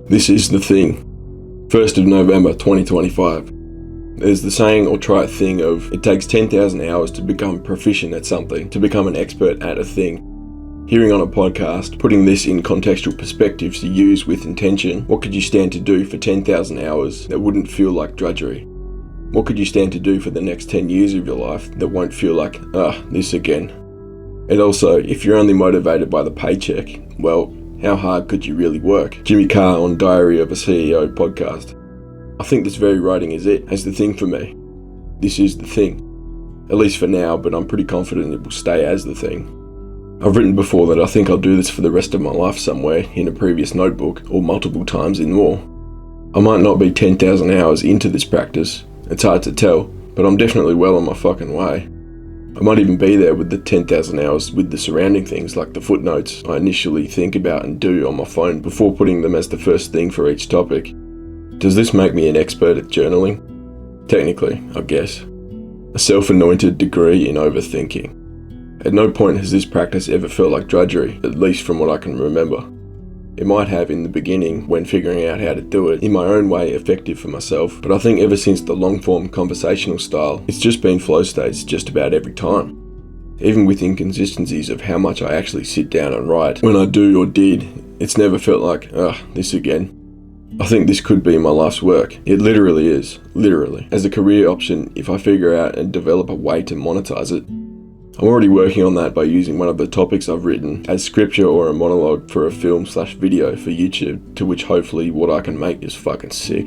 This is the thing. 1st of November 2025. There's the saying or trite thing of it takes 10,000 hours to become proficient at something, to become an expert at a thing. Hearing on a podcast, putting this in contextual perspectives to use with intention, what could you stand to do for 10,000 hours that wouldn't feel like drudgery? What could you stand to do for the next 10 years of your life that won't feel like, this again? And also, if you're only motivated by the paycheck, well, how hard could you really work? Jimmy Carr on Diary of a CEO podcast. I think this very writing is it, as the thing for me. This is the thing. At least for now, but I'm pretty confident it will stay as the thing. I've written before that I think I'll do this for the rest of my life somewhere in a previous notebook, or multiple times in more. I might not be 10,000 hours into this practice, it's hard to tell, but I'm definitely well on my fucking way. I might even be there with the 10,000 hours with the surrounding things like the footnotes I initially think about and do on my phone before putting them as the first thing for each topic. Does this make me an expert at journaling? Technically, I guess. A self-anointed degree in overthinking. At no point has this practice ever felt like drudgery, at least from what I can remember. It might have in the beginning when figuring out how to do it in my own way effective for myself, but I think ever since the long-form conversational style, it's just been flow states just about every time. Even with inconsistencies of how much I actually sit down and write, when I do or did, it's never felt like, this again. I think this could be my life's work. It literally is, literally. As a career option, if I figure out and develop a way to monetize it. I'm already working on that by using one of the topics I've written as scripture or a monologue for a film/video for YouTube, to which hopefully what I can make is fucking sick.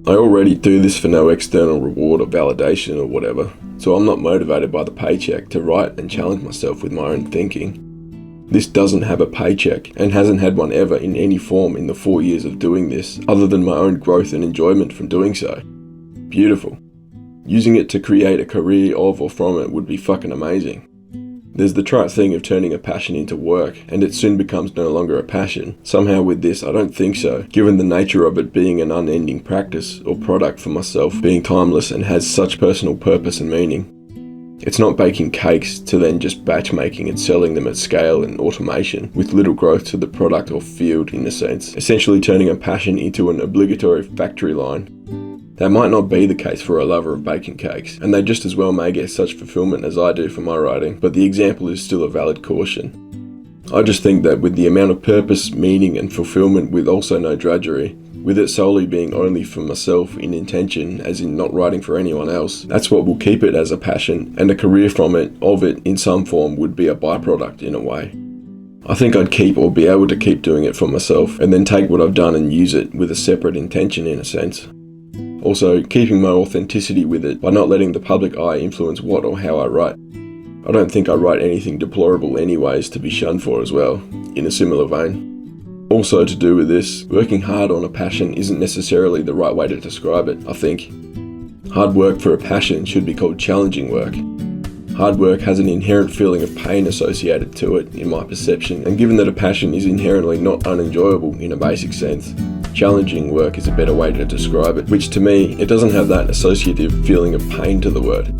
I already do this for no external reward or validation or whatever, so I'm not motivated by the paycheck to write and challenge myself with my own thinking. This doesn't have a paycheck and hasn't had one ever in any form in the 4 years of doing this, other than my own growth and enjoyment from doing so. Beautiful. Using it to create a career of or from it would be fucking amazing. There's the trite thing of turning a passion into work, and it soon becomes no longer a passion. Somehow with this, I don't think so, given the nature of it being an unending practice or product for myself, being timeless and has such personal purpose and meaning. It's not baking cakes to then just batch making and selling them at scale and automation, with little growth to the product or field in a sense, essentially turning a passion into an obligatory factory line. That might not be the case for a lover of baking cakes, and they just as well may get such fulfillment as I do for my writing, but the example is still a valid caution. I just think that with the amount of purpose, meaning and fulfillment with also no drudgery, with it solely being only for myself in intention, as in not writing for anyone else, that's what will keep it as a passion, and a career from it, of it in some form would be a byproduct in a way. I think I'd keep or be able to keep doing it for myself, and then take what I've done and use it with a separate intention in a sense. Also, keeping my authenticity with it by not letting the public eye influence what or how I write. I don't think I write anything deplorable anyways to be shunned for as well, in a similar vein. Also to do with this, working hard on a passion isn't necessarily the right way to describe it, I think. Hard work for a passion should be called challenging work. Hard work has an inherent feeling of pain associated to it, in my perception, and given that a passion is inherently not unenjoyable in a basic sense, challenging work is a better way to describe it, which to me, it doesn't have that associative feeling of pain to the word.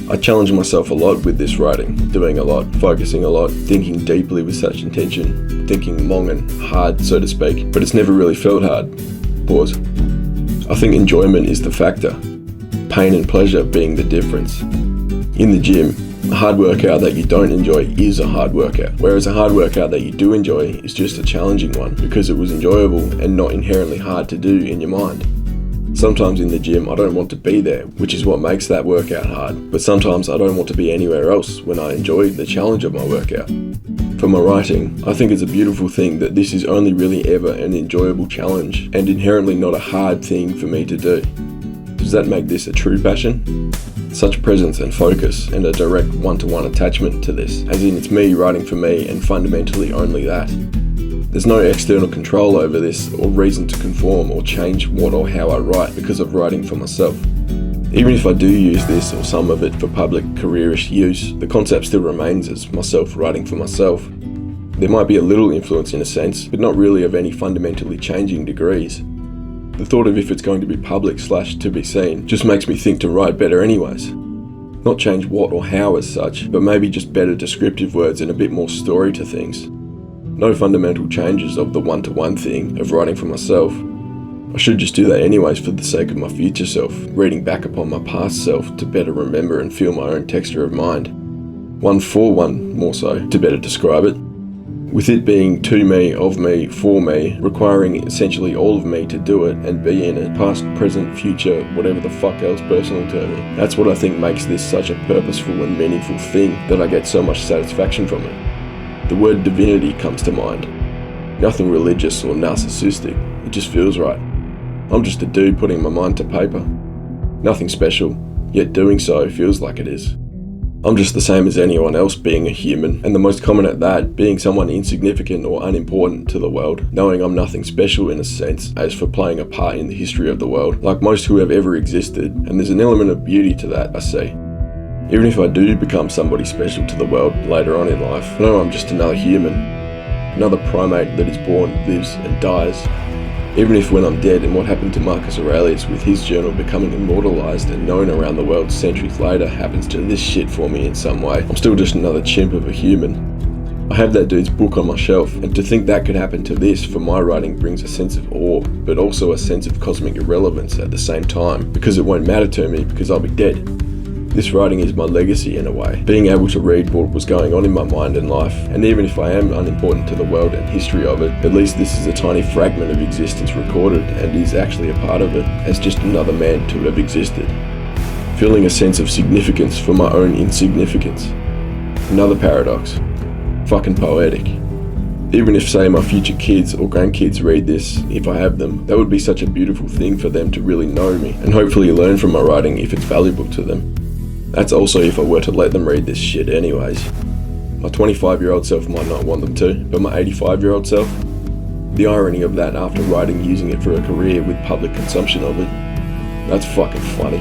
I challenge myself a lot with this writing, doing a lot, focusing a lot, thinking deeply with such intention, thinking long and hard, so to speak, but it's never really felt hard. Pause. I think enjoyment is the factor, pain and pleasure being the difference. In the gym, a hard workout that you don't enjoy is a hard workout, whereas a hard workout that you do enjoy is just a challenging one because it was enjoyable and not inherently hard to do in your mind. Sometimes in the gym I don't want to be there, which is what makes that workout hard, but sometimes I don't want to be anywhere else when I enjoy the challenge of my workout. For my writing, I think it's a beautiful thing that this is only really ever an enjoyable challenge and inherently not a hard thing for me to do. Does that make this a true passion? Such presence and focus and a direct one-to-one attachment to this, as in it's me writing for me and fundamentally only that. There's no external control over this or reason to conform or change what or how I write because of writing for myself. Even if I do use this or some of it for public careerish use, the concept still remains as myself writing for myself. There might be a little influence in a sense, but not really of any fundamentally changing degrees. The thought of if it's going to be public/to be seen just makes me think to write better anyways. Not change what or how as such, but maybe just better descriptive words and a bit more story to things. No fundamental changes of the one-to-one thing of writing for myself. I should just do that anyways for the sake of my future self, reading back upon my past self to better remember and feel my own texture of mind. One for one, more so, to better describe it. With it being to me, of me, for me, requiring essentially all of me to do it and be in it, past, present, future, whatever the fuck else personal terming. That's what I think makes this such a purposeful and meaningful thing that I get so much satisfaction from it. The word divinity comes to mind. Nothing religious or narcissistic, it just feels right. I'm just a dude putting my mind to paper. Nothing special, yet doing so feels like it is. I'm just the same as anyone else being a human, and the most common at that, being someone insignificant or unimportant to the world, knowing I'm nothing special in a sense, as for playing a part in the history of the world, like most who have ever existed, and there's an element of beauty to that, I see. Even if I do become somebody special to the world later on in life, I know I'm just another human, another primate that is born, lives, and dies. Even if when I'm dead and what happened to Marcus Aurelius with his journal becoming immortalized and known around the world centuries later happens to this shit for me in some way, I'm still just another chimp of a human. I have that dude's book on my shelf, and to think that could happen to this for my writing brings a sense of awe, but also a sense of cosmic irrelevance at the same time, because it won't matter to me because I'll be dead. This writing is my legacy in a way, being able to read what was going on in my mind and life, and even if I am unimportant to the world and history of it, at least this is a tiny fragment of existence recorded and is actually a part of it as just another man to have existed. Feeling a sense of significance for my own insignificance. Another paradox. Fucking poetic. Even if, say, my future kids or grandkids read this, if I have them, that would be such a beautiful thing for them to really know me and hopefully learn from my writing if it's valuable to them. That's also if I were to let them read this shit anyways. My 25-year-old self might not want them to, but my 85-year-old self? The irony of that after writing using it for a career with public consumption of it. That's fucking funny.